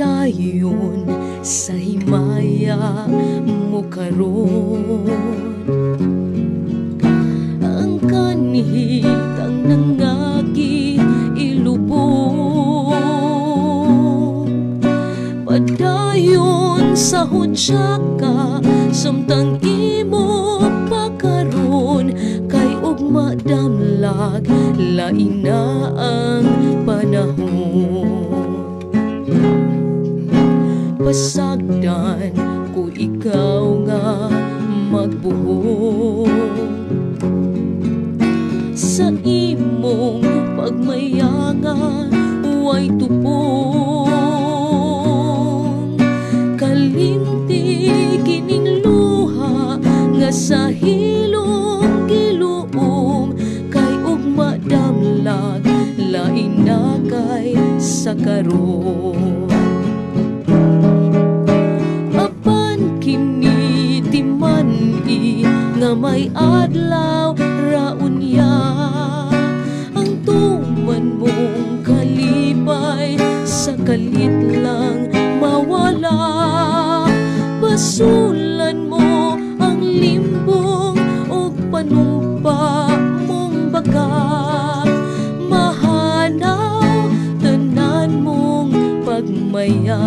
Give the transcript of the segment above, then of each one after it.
padayon sa himaya mo karon. Ang kanihitang nangagi ilubong, padayon sa hudya ka samtang imo pakaron. Kay ugma damlag lain na ang panahon. Pasagdan ko ikaw nga magbuhong sa imong pagmayangan, way tupong. Kalimti kining luha nga sa hilong giluom. Kay ugma damlag lain na kay sa karon. Nga may adlaw raunya, ang tuman mong kalipay sa kalit lang mawala. Basulan mo ang limbong o panumpa mong baga. Mahanaw tanan mong pagmaya.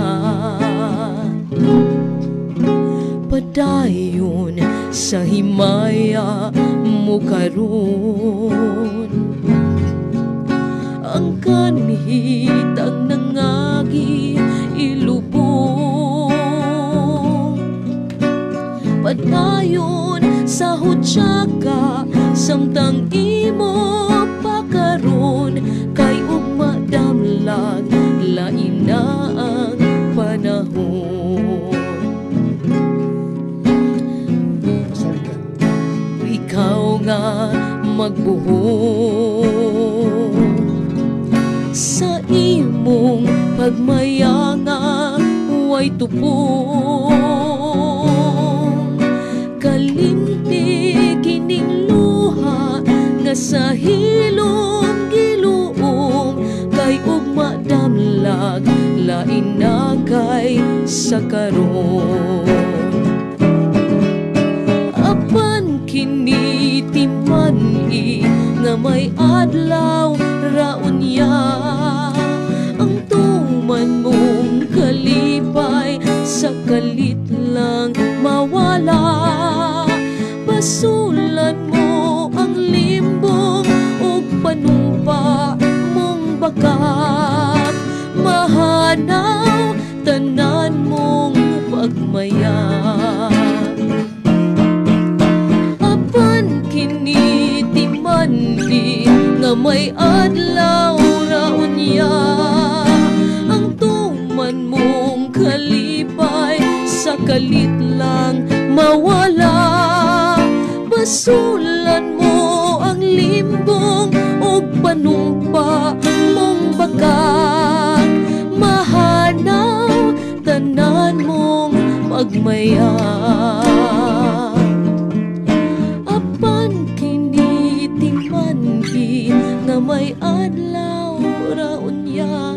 Padayon sa himaya mo karon. Ang kanihitang nangagi ilubong, padayon sa hudya ka samtang imo pakaron. Kay ugma damlag lain na ang panahon. Ikaw nga magbuhong sa imong pagmayanga, way tupong. Kalimti kining luha nga sa hilong giluong. Kay ugma damlag lain na kay sa karon. Kinitiman-i nga may adlaw raunya, ang tuman mong kalipay sa kalit lang mawala. Basulan mo ang limbong ug panumpa mong bakat. Mahanaw tanan mong pagmaya. Kinitiman-i nga may adlaw raunya, ang tuman mong kalipay sa kalit lang mawala. Basulan mo ang limbong ug panumpa mong bakat. Mahanaw tanan mong pagmaya. Nga may adlaw raunya,